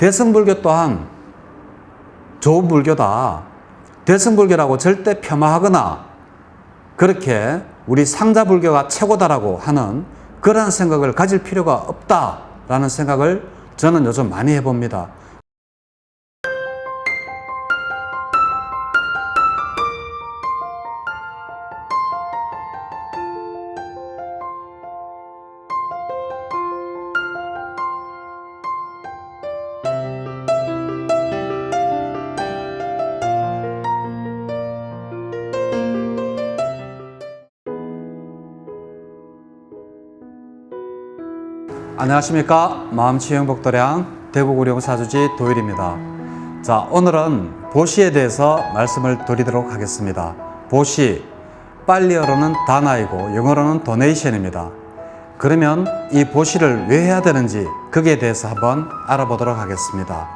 대승불교 또한 좋은 불교다. 대승불교라고 절대 폄하하거나 그렇게 우리 상자불교가 최고다라고 하는 그런 생각을 가질 필요가 없다라는 생각을 저는 요즘 많이 해봅니다. 안녕하십니까. 마음치유행복도량 대구구룡사주지 도일입니다. 자, 오늘은 보시에 대해서 말씀을 드리도록 하겠습니다. 보시, 빨리어로는 다나이고 영어로는 도네이션입니다. 그러면 이 보시를 왜 해야 되는지 거기에 대해서 한번 알아보도록 하겠습니다.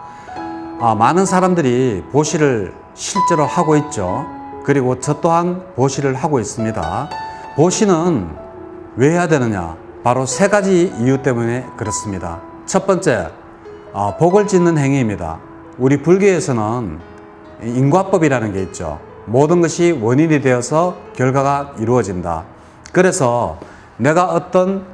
많은 사람들이 보시를 실제로 하고 있죠. 그리고 저 또한 보시를 하고 있습니다. 보시는 왜 해야 되느냐? 바로 세 가지 이유 때문에 그렇습니다. 첫 번째, 복을 짓는 행위입니다. 우리 불교에서는 인과법이라는 게 있죠. 모든 것이 원인이 되어서 결과가 이루어진다. 그래서 내가 어떤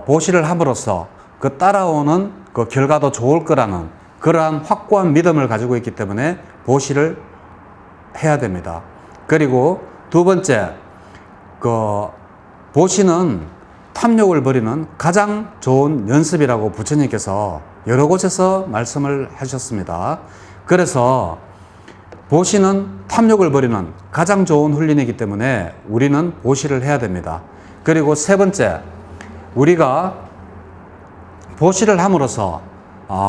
보시를 함으로써 그 따라오는 그 결과도 좋을 거라는 그러한 확고한 믿음을 가지고 있기 때문에 보시를 해야 됩니다. 그리고 두 번째, 그 보시는 탐욕을 버리는 가장 좋은 연습이라고 부처님께서 여러 곳에서 말씀을 하셨습니다. 그래서 보시는 탐욕을 버리는 가장 좋은 훈련이기 때문에 우리는 보시를 해야 됩니다. 그리고 세 번째, 우리가 보시를 함으로써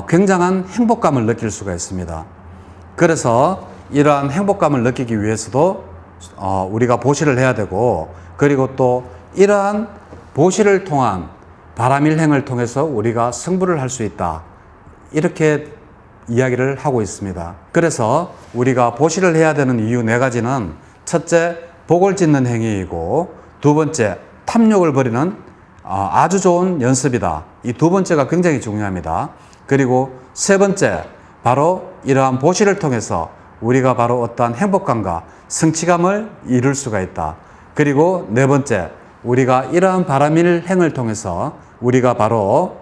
굉장한 행복감을 느낄 수가 있습니다. 그래서 이러한 행복감을 느끼기 위해서도 우리가 보시를 해야 되고, 그리고 또 이러한 보시를 통한 바람일행을 통해서 우리가 승부를 할 수 있다. 이렇게 이야기를 하고 있습니다. 그래서 우리가 보시를 해야 되는 이유 네 가지는 첫째, 복을 짓는 행위이고, 두 번째, 탐욕을 버리는 아주 좋은 연습이다. 이 두 번째가 굉장히 중요합니다. 그리고 세 번째, 바로 이러한 보시를 통해서 우리가 바로 어떠한 행복감과 성취감을 이룰 수가 있다. 그리고 네 번째, 우리가 이러한 바람일행을 통해서 우리가 바로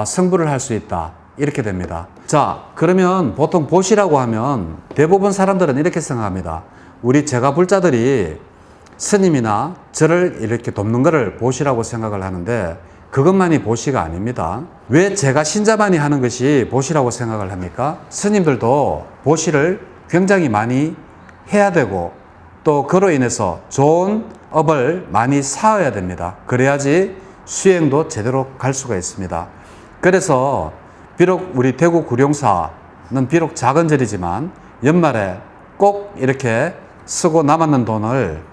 승부를 할 수 있다. 이렇게 됩니다. 자, 그러면 보통 보시라고 하면 대부분 사람들은 이렇게 생각합니다. 우리 제가불자들이 스님이나 저를 이렇게 돕는 것을 보시라고 생각을 하는데 그것만이 보시가 아닙니다. 왜 제가 신자만이 하는 것이 보시라고 생각을 합니까? 스님들도 보시를 굉장히 많이 해야 되고 또 그로 인해서 좋은 업을 많이 쌓아야 됩니다. 그래야지 수행도 제대로 갈 수가 있습니다. 그래서 비록 우리 대구 구룡사는 비록 작은 절이지만 연말에 꼭 이렇게 쓰고 남았는 돈을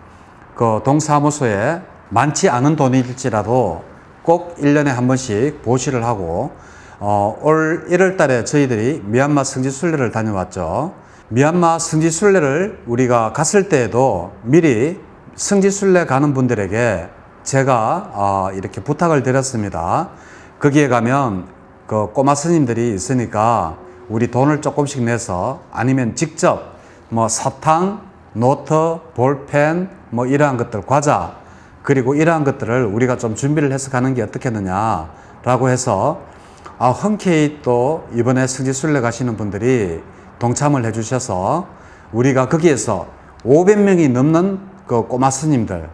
그 동사무소에 많지 않은 돈일지라도 꼭 1년에 한 번씩 보시를 하고 올 1월 달에 저희들이 미얀마 성지순례를 다녀왔죠. 미얀마 성지순례를 우리가 갔을 때에도 미리 성지순례 가는 분들에게 제가 이렇게 부탁을 드렸습니다. 거기에 가면 그 꼬마 스님들이 있으니까 우리 돈을 조금씩 내서 아니면 직접 뭐 사탕, 노트, 볼펜 뭐 이러한 것들, 과자 그리고 이러한 것들을 우리가 좀 준비를 해서 가는 게 어떻겠느냐라고 해서 흔쾌히 또 이번에 성지순례 가시는 분들이 동참을 해 주셔서 우리가 거기에서 500명이 넘는 그 꼬마 스님들을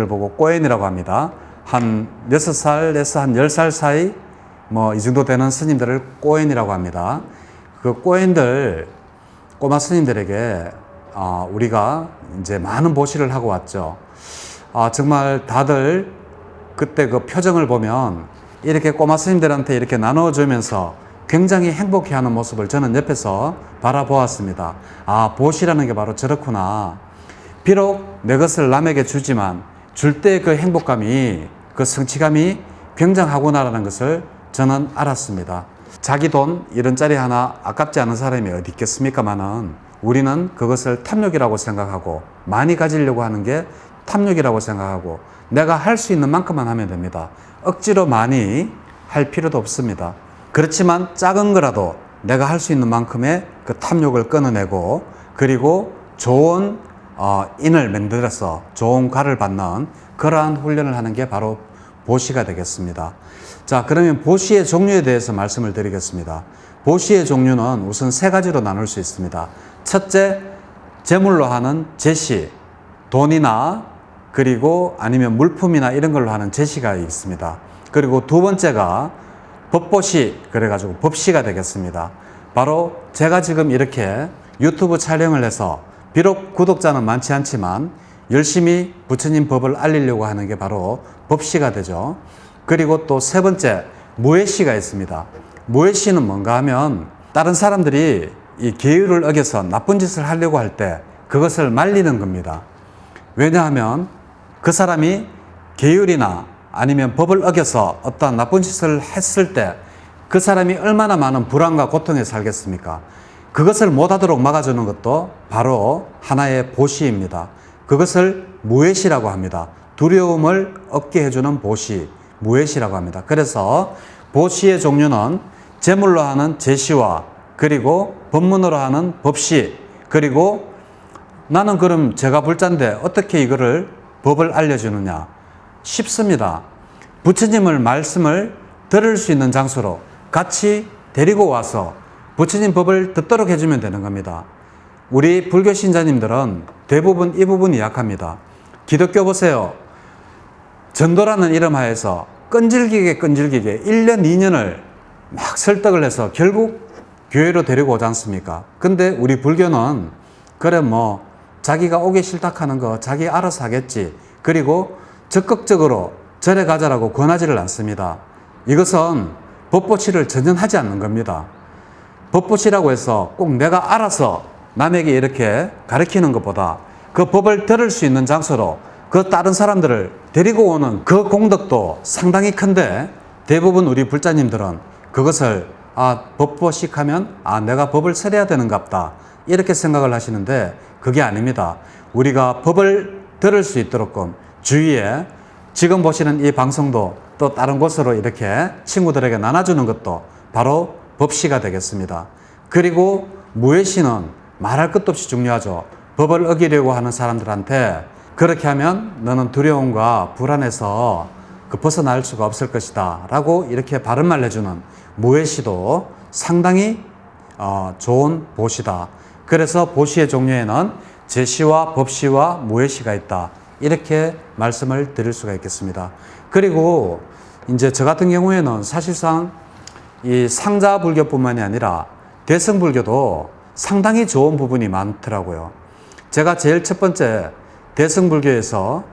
보고 꼬엔이라고 합니다. 한 6살에서 한 10살 사이 뭐 이 정도 되는 스님들을 꼬엔이라고 합니다. 그 꼬마 스님들에게 우리가 이제 많은 보시를 하고 왔죠. 정말 다들 그때 그 표정을 보면 이렇게 꼬마 스님들한테 이렇게 나눠주면서 굉장히 행복해하는 모습을 저는 옆에서 바라보았습니다. 보시라는 게 바로 저렇구나. 비록 내 것을 남에게 주지만 줄 때 그 행복감이, 그 성취감이 굉장하구나라는 것을 저는 알았습니다. 자기 돈 1원짜리 하나 아깝지 않은 사람이 어디 있겠습니까마는 우리는 그것을 탐욕이라고 생각하고 많이 가지려고 하는 게 탐욕이라고 생각하고 내가 할 수 있는 만큼만 하면 됩니다. 억지로 많이 할 필요도 없습니다. 그렇지만 작은 거라도 내가 할 수 있는 만큼의 그 탐욕을 끊어내고 그리고 좋은 인을 만들어서 좋은 과를 받는 그러한 훈련을 하는 게 바로 보시가 되겠습니다. 자, 그러면 보시의 종류에 대해서 말씀을 드리겠습니다. 보시의 종류는 우선 세 가지로 나눌 수 있습니다. 첫째, 재물로 하는 제시, 돈이나 그리고 아니면 물품이나 이런 걸로 하는 제시가 있습니다. 그리고 두 번째가 법보시, 그래가지고 법시가 되겠습니다. 바로 제가 지금 이렇게 유튜브 촬영을 해서 비록 구독자는 많지 않지만 열심히 부처님 법을 알리려고 하는 게 바로 법시가 되죠. 그리고 또 세 번째, 무예시가 있습니다. 무예시는 뭔가 하면 다른 사람들이 이 계율을 어겨서 나쁜 짓을 하려고 할 때 그것을 말리는 겁니다. 왜냐하면 그 사람이 계율이나 아니면 법을 어겨서 어떠한 나쁜 짓을 했을 때 그 사람이 얼마나 많은 불안과 고통에 살겠습니까? 그것을 못하도록 막아주는 것도 바로 하나의 보시입니다. 그것을 무예시라고 합니다. 두려움을 얻게 해주는 보시, 무예시라고 합니다. 그래서 보시의 종류는 재물로 하는 제시와 그리고 법문으로 하는 법시, 그리고 나는 그럼 제가 불자인데 어떻게 이거를 법을 알려주느냐? 쉽습니다. 부처님을 말씀을 들을 수 있는 장소로 같이 데리고 와서 부처님 법을 듣도록 해주면 되는 겁니다. 우리 불교 신자님들은 대부분 이 부분이 약합니다. 기독교 보세요. 전도라는 이름 하에서 끈질기게 1년, 2년을 막 설득을 해서 결국 교회로 데리고 오지 않습니까? 근데 우리 불교는 그래 뭐 자기가 오기 싫다 하는 거 자기 알아서 하겠지. 그리고 적극적으로 절에 가자라고 권하지를 않습니다. 이것은 법보시를 전혀 하지 않는 겁니다. 법보시라고 해서 꼭 내가 알아서 남에게 이렇게 가르치는 것보다 그 법을 들을 수 있는 장소로 그 다른 사람들을 데리고 오는 그 공덕도 상당히 큰데 대부분 우리 불자님들은 그것을 법보식 하면 내가 법을 설해야 되는갑다 이렇게 생각을 하시는데 그게 아닙니다. 우리가 법을 들을 수 있도록 주위에 지금 보시는 이 방송도 또 다른 곳으로 이렇게 친구들에게 나눠주는 것도 바로 법시가 되겠습니다. 그리고 무예시는 말할 것도 없이 중요하죠. 법을 어기려고 하는 사람들한테 그렇게 하면 너는 두려움과 불안에서 벗어날 수가 없을 것이다 라고 이렇게 바른말 해주는 무예시도 상당히 좋은 보시다. 그래서 보시의 종류에는 제시와 법시와 무예시가 있다. 이렇게 말씀을 드릴 수가 있겠습니다. 그리고 이제 저 같은 경우에는 사실상 이 상자 불교뿐만이 아니라 대승 불교도 상당히 좋은 부분이 많더라고요. 제가 제일 첫 번째 대승 불교에서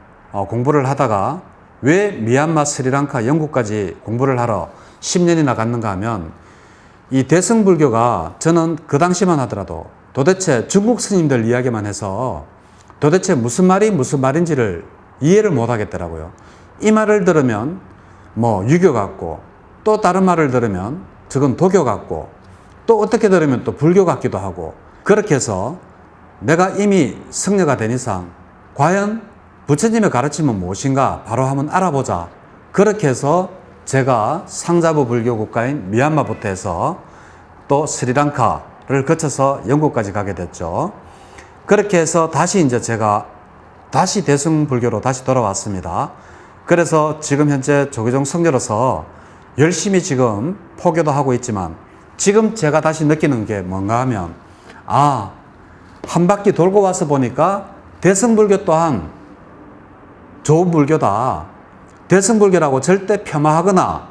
공부를 하다가 왜 미얀마, 스리랑카, 영국까지 공부를 하러 10년이나 갔는가 하면 이 대승 불교가 저는 그 당시만 하더라도 도대체 중국 스님들 이야기만 해서 도대체 무슨 말이 무슨 말인지를 이해를 못 하겠더라고요. 이 말을 들으면 뭐 유교 같고 또 다른 말을 들으면 저건 도교 같고 또 어떻게 들으면 또 불교 같기도 하고 그렇게 해서 내가 이미 성녀가 된 이상 과연 부처님의 가르침은 무엇인가 바로 한번 알아보자. 그렇게 해서 제가 상자부 불교 국가인 미얀마부터 해서 또 스리랑카를 거쳐서 영국까지 가게 됐죠. 그렇게 해서 다시 이제 제가 다시 대승 불교로 다시 돌아왔습니다. 그래서 지금 현재 조계종 성녀로서 열심히 지금 포교도 하고 있지만 지금 제가 다시 느끼는 게 뭔가 하면 한 바퀴 돌고 와서 보니까 대승불교 또한 좋은 불교다. 대승불교라고 절대 폄하하거나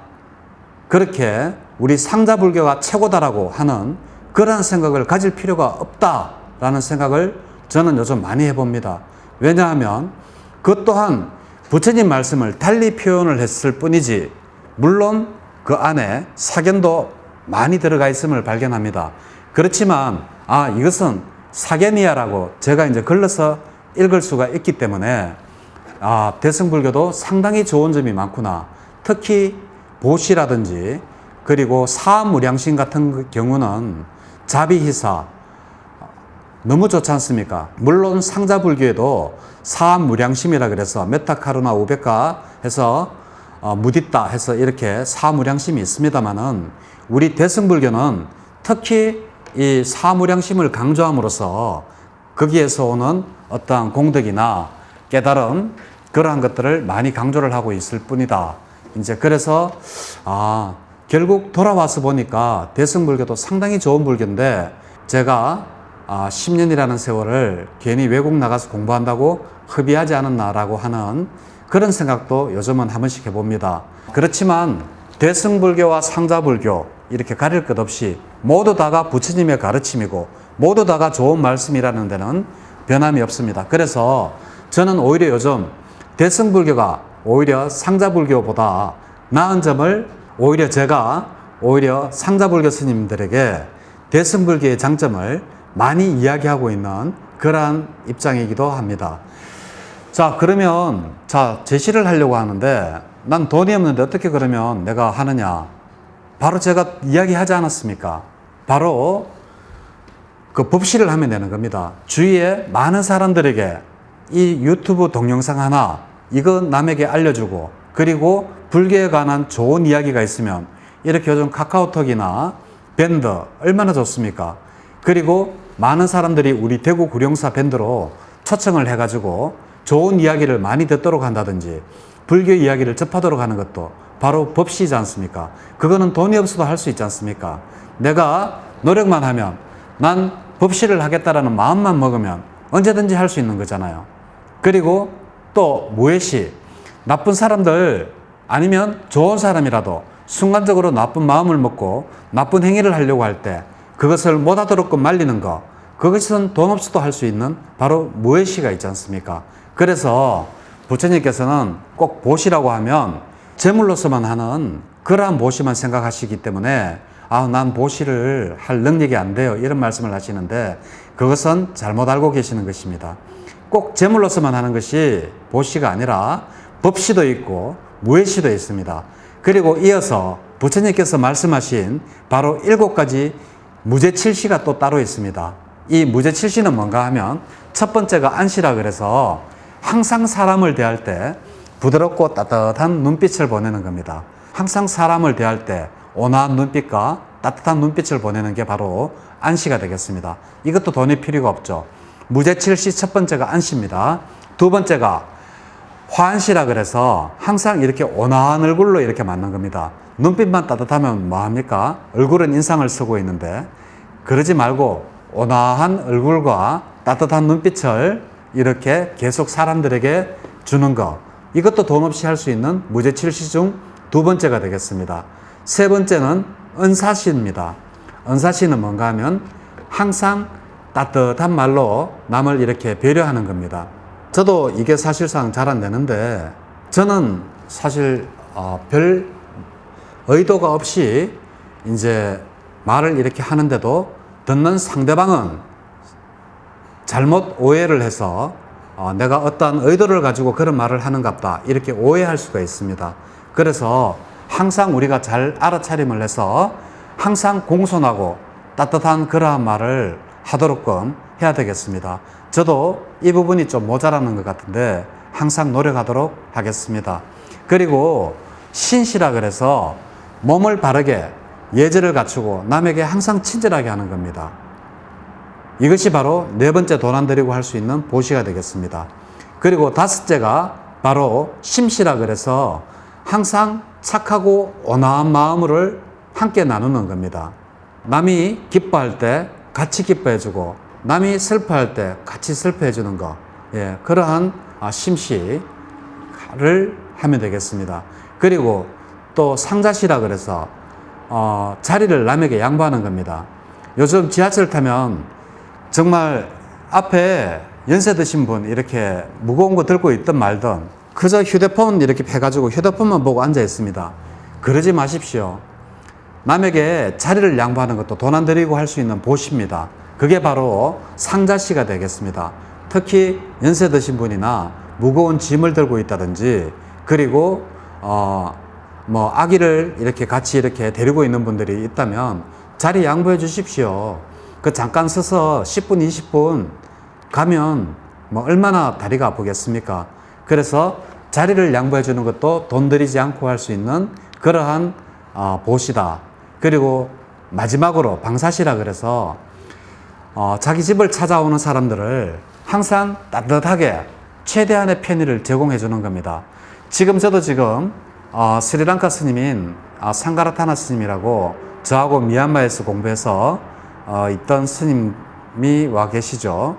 그렇게 우리 상자불교가 최고다라고 하는 그런 생각을 가질 필요가 없다라는 생각을 저는 요즘 많이 해봅니다. 왜냐하면 그 또한 부처님 말씀을 달리 표현을 했을 뿐이지 물론 그 안에 사견도 많이 들어가 있음을 발견합니다. 그렇지만 이것은 사견이야라고 제가 이제 걸러서 읽을 수가 있기 때문에 대승불교도 상당히 좋은 점이 많구나. 특히 보시라든지 그리고 사무량심 같은 경우는 자비희사 너무 좋지 않습니까? 물론 상자불교에도 사무량심이라 그래서 메타카루나 우베카 해서 무디따 해서 이렇게 사무량심이 있습니다만은 우리 대승불교는 특히 이 사무량심을 강조함으로써 거기에서 오는 어떠한 공덕이나 깨달음, 그러한 것들을 많이 강조를 하고 있을 뿐이다. 이제 그래서 결국 돌아와서 보니까 대승불교도 상당히 좋은 불교인데, 제가 10년이라는 세월을 괜히 외국 나가서 공부한다고 허비하지 않았나라고 하는 그런 생각도 요즘은 한 번씩 해봅니다. 그렇지만 대승불교와 상자불교 이렇게 가릴 것 없이 모두 다가 부처님의 가르침이고 모두 다가 좋은 말씀이라는 데는 변함이 없습니다. 그래서 저는 오히려 요즘 대승불교가 오히려 상자불교보다 나은 점을 오히려 제가 상자불교 스님들에게 대승불교의 장점을 많이 이야기하고 있는 그러한 입장이기도 합니다. 자, 그러면 제시를 하려고 하는데, 난 돈이 없는데 어떻게 그러면 내가 하느냐? 바로 제가 이야기하지 않았습니까? 바로 그 법시를 하면 되는 겁니다. 주위에 많은 사람들에게 이 유튜브 동영상 하나 이거 남에게 알려주고, 그리고 불교에 관한 좋은 이야기가 있으면 이렇게 요즘 카카오톡이나 밴드 얼마나 좋습니까? 그리고 많은 사람들이 우리 대구 구룡사 밴드로 초청을 해가지고 좋은 이야기를 많이 듣도록 한다든지 불교 이야기를 접하도록 하는 것도 바로 법시지 않습니까? 그거는 돈이 없어도 할 수 있지 않습니까? 내가 노력만 하면, 난 법시를 하겠다라는 마음만 먹으면 언제든지 할 수 있는 거잖아요. 그리고 또 무해시, 나쁜 사람들 아니면 좋은 사람이라도 순간적으로 나쁜 마음을 먹고 나쁜 행위를 하려고 할 때 그것을 못하도록 말리는 것, 그것은 돈 없어도 할 수 있는 바로 무해시가 있지 않습니까? 그래서 부처님께서는 꼭 보시라고 하면 제물로서만 하는 그러한 보시만 생각하시기 때문에 난 보시를 할 능력이 안 돼요, 이런 말씀을 하시는데, 그것은 잘못 알고 계시는 것입니다. 꼭 제물로서만 하는 것이 보시가 아니라 법시도 있고 무해시도 있습니다. 그리고 이어서 부처님께서 말씀하신 바로 7가지 무제칠시가 또 따로 있습니다. 이 무제칠시는 뭔가 하면, 첫 번째가 안시라 그래서 항상 사람을 대할 때 부드럽고 따뜻한 눈빛을 보내는 겁니다. 항상 사람을 대할 때 온화한 눈빛과 따뜻한 눈빛을 보내는 게 바로 안시가 되겠습니다. 이것도 돈이 필요가 없죠. 무제칠시 첫 번째가 안시입니다. 두 번째가 화안시라 그래서 항상 이렇게 온화한 얼굴로 이렇게 맞는 겁니다. 눈빛만 따뜻하면 뭐합니까? 얼굴은 인상을 쓰고 있는데, 그러지 말고 온화한 얼굴과 따뜻한 눈빛을 이렇게 계속 사람들에게 주는 것, 이것도 돈 없이 할 수 있는 무제칠시 중 두 번째가 되겠습니다. 세 번째는 은사시입니다. 은사시는 뭔가 하면 항상 따뜻한 말로 남을 이렇게 배려하는 겁니다. 저도 이게 사실상 잘 안 되는데, 저는 사실 별 의도가 없이 이제 말을 이렇게 하는데도 듣는 상대방은 잘못 오해를 해서 내가 어떠한 의도를 가지고 그런 말을 하는갑다 이렇게 오해할 수가 있습니다. 그래서 항상 우리가 잘 알아차림을 해서 항상 공손하고 따뜻한 그러한 말을 하도록끔 해야 되겠습니다. 저도 이 부분이 좀 모자라는 것 같은데 항상 노력하도록 하겠습니다. 그리고 신시라 그래서 몸을 바르게 예절을 갖추고 남에게 항상 친절하게 하는 겁니다. 이것이 바로 네 번째 돈 안 들이고 할 수 있는 보시가 되겠습니다. 그리고 다섯째가 바로 심시라 그래서 항상 착하고 온화한 마음을 함께 나누는 겁니다. 남이 기뻐할 때 같이 기뻐해주고 남이 슬퍼할 때 같이 슬퍼해주는 것, 그러한 심시를 하면 되겠습니다. 그리고 또 상자시라 그래서 자리를 남에게 양보하는 겁니다. 요즘 지하철 타면 정말 앞에 연세 드신 분 이렇게 무거운 거 들고 있든 말든 그저 휴대폰 이렇게 해가지고 휴대폰만 보고 앉아 있습니다. 그러지 마십시오. 남에게 자리를 양보하는 것도 돈 안 들이고 할 수 있는 보시입니다. 그게 바로 상자시가 되겠습니다. 특히 연세 드신 분이나 무거운 짐을 들고 있다든지, 그리고 아기를 이렇게 같이 이렇게 데리고 있는 분들이 있다면 자리 양보해 주십시오. 그 잠깐 서서 10분, 20분 가면 얼마나 다리가 아프겠습니까? 그래서 자리를 양보해 주는 것도 돈 들이지 않고 할 수 있는 그러한 보시다. 그리고 마지막으로 방사시라 그래서 자기 집을 찾아오는 사람들을 항상 따뜻하게 최대한의 편의를 제공해 주는 겁니다. 저도 지금 스리랑카 스님인 상가라타나 스님이라고 저하고 미얀마에서 공부해서 있던 스님이 와 계시죠.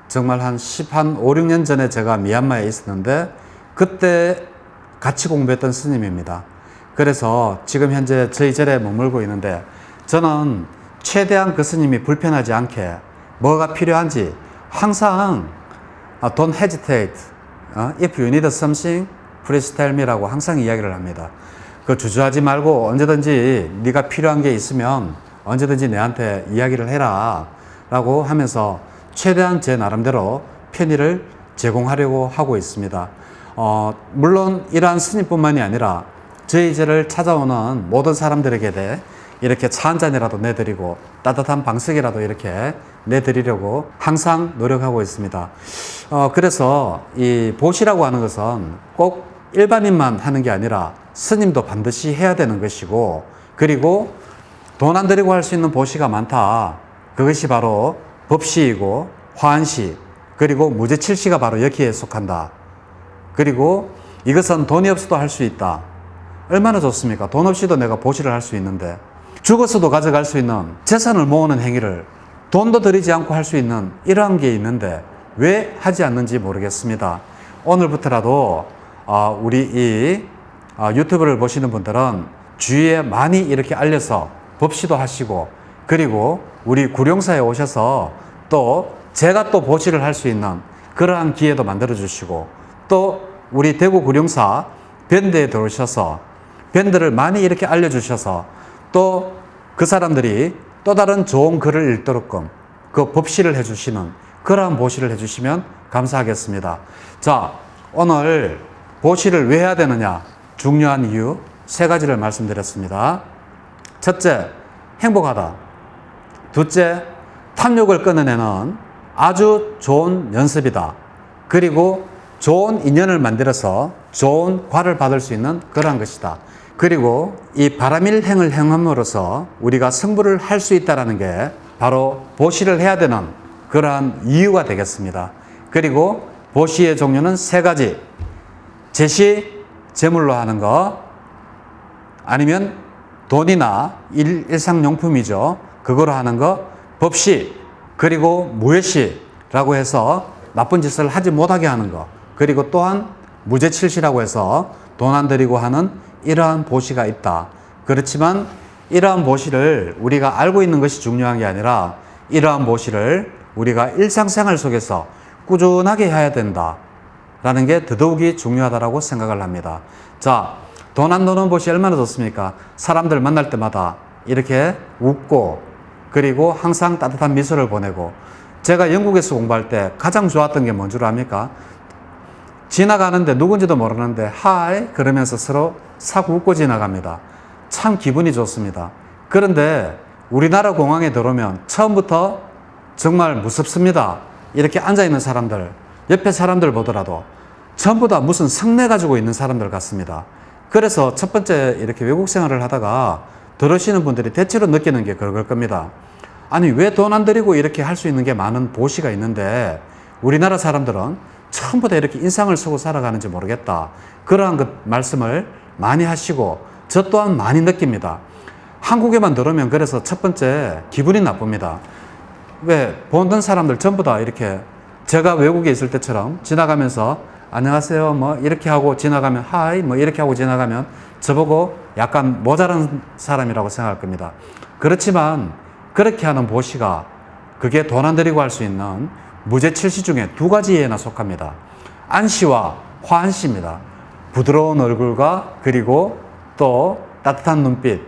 정말 한 5, 6년 전에 제가 미얀마에 있었는데 그때 같이 공부했던 스님입니다. 그래서 지금 현재 저희 절에 머물고 있는데 저는 최대한 그 스님이 불편하지 않게 뭐가 필요한지 항상 don't hesitate, if you need something, please tell me라고 항상 이야기를 합니다. 그 주저하지 말고 언제든지 네가 필요한 게 있으면 언제든지 내한테 이야기를 해라 라고 하면서 최대한 제 나름대로 편의를 제공하려고 하고 있습니다. 물론 이러한 스님뿐만이 아니라 저희 절을 찾아오는 모든 사람들에게 이렇게 차 한 잔이라도 내드리고 따뜻한 방석이라도 이렇게 내드리려고 항상 노력하고 있습니다. 그래서 이 보시라고 하는 것은 꼭 일반인만 하는 게 아니라 스님도 반드시 해야 되는 것이고, 그리고 돈 안 들이고 할 수 있는 보시가 많다. 그것이 바로 법시이고 화한시 그리고 무제칠시가 바로 여기에 속한다. 그리고 이것은 돈이 없어도 할 수 있다. 얼마나 좋습니까? 돈 없이도 내가 보시를 할 수 있는데, 죽어서도 가져갈 수 있는 재산을 모으는 행위를 돈도 들이지 않고 할 수 있는 이러한 게 있는데 왜 하지 않는지 모르겠습니다. 오늘부터라도 우리 이 유튜브를 보시는 분들은 주위에 많이 이렇게 알려서 법시도 하시고, 그리고 우리 구룡사에 오셔서 또 제가 또 보시를 할 수 있는 그러한 기회도 만들어 주시고, 또 우리 대구 구룡사 밴드에 들어오셔서 밴드를 많이 이렇게 알려주셔서 또 그 사람들이 또 다른 좋은 글을 읽도록끔 그 법시를 해주시는 그러한 보시를 해주시면 감사하겠습니다. 자, 오늘 보시를 왜 해야 되느냐, 중요한 이유 3가지를 말씀드렸습니다. 첫째, 행복하다. 둘째, 탐욕을 끊어내는 아주 좋은 연습이다. 그리고 좋은 인연을 만들어서 좋은 과를 받을 수 있는 그러한 것이다. 그리고 이 바람일행을 행함으로써 우리가 승부를 할 수 있다는 게 바로 보시를 해야 되는 그러한 이유가 되겠습니다. 그리고 보시의 종류는 3가지. 제시, 제물로 하는 거, 아니면 돈이나 일상용품이죠. 그거로 하는 거, 법시, 그리고 무예시라고 해서 나쁜 짓을 하지 못하게 하는 거, 그리고 또한 무제칠시라고 해서 돈 안 들이고 하는 이러한 보시가 있다. 그렇지만 이러한 보시를 우리가 알고 있는 것이 중요한 게 아니라 이러한 보시를 우리가 일상생활 속에서 꾸준하게 해야 된다 라는 게 더더욱이 중요하다고 생각을 합니다. 자, 돈 안 노는 보시 얼마나 좋습니까? 사람들 만날 때마다 이렇게 웃고, 그리고 항상 따뜻한 미소를 보내고, 제가 영국에서 공부할 때 가장 좋았던 게 뭔 줄 압니까? 지나가는데 누군지도 모르는데 하이 그러면서 서로 싹 웃고 지나갑니다. 참 기분이 좋습니다. 그런데 우리나라 공항에 들어오면 처음부터 정말 무섭습니다. 이렇게 앉아있는 사람들, 옆에 사람들 보더라도 전부 다 무슨 성내 가지고 있는 사람들 같습니다. 그래서 첫 번째 이렇게 외국 생활을 하다가 들으시는 분들이 대체로 느끼는 게 그럴 겁니다. 아니, 왜 돈 안 들이고 이렇게 할 수 있는 게 많은 보시가 있는데 우리나라 사람들은 전부 다 이렇게 인상을 쓰고 살아가는지 모르겠다. 그러한 그 말씀을 많이 하시고 저 또한 많이 느낍니다. 한국에만 들어오면 그래서 첫 번째 기분이 나쁩니다. 왜 보는 사람들 전부 다 이렇게 제가 외국에 있을 때처럼 지나가면서 안녕하세요 뭐 이렇게 하고 지나가면 하이 뭐 이렇게 하고 지나가면 저보고 약간 모자란 사람이라고 생각할 겁니다. 그렇지만 그렇게 하는 보시가 그게 돈 안 들이고 할 수 있는 무제칠시 중에 2가지에나 속합니다. 안시와 화한시입니다. 부드러운 얼굴과 그리고 또 따뜻한 눈빛,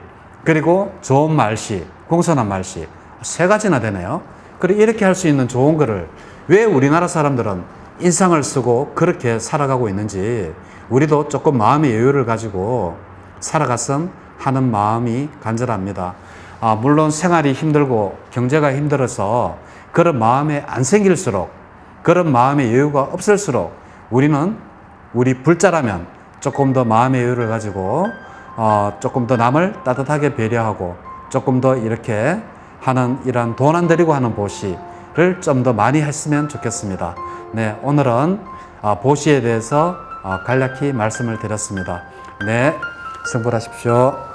그리고 좋은 말씨, 공손한 말씨, 3가지나 되네요. 그리고 이렇게 할 수 있는 좋은 거를 왜 우리나라 사람들은 인상을 쓰고 그렇게 살아가고 있는지 우리도 조금 마음의 여유를 가지고 살아갔음 하는 마음이 간절합니다. 물론 생활이 힘들고 경제가 힘들어서 그런 마음이 안 생길수록, 그런 마음의 여유가 없을수록 우리는 우리 불자라면 조금 더 마음의 여유를 가지고 조금 더 남을 따뜻하게 배려하고 조금 더 이렇게 하는 이런 돈 안 들이고 하는 보시를 좀 더 많이 했으면 좋겠습니다. 네, 오늘은 보시에 대해서 간략히 말씀을 드렸습니다. 네, 승부하십시오.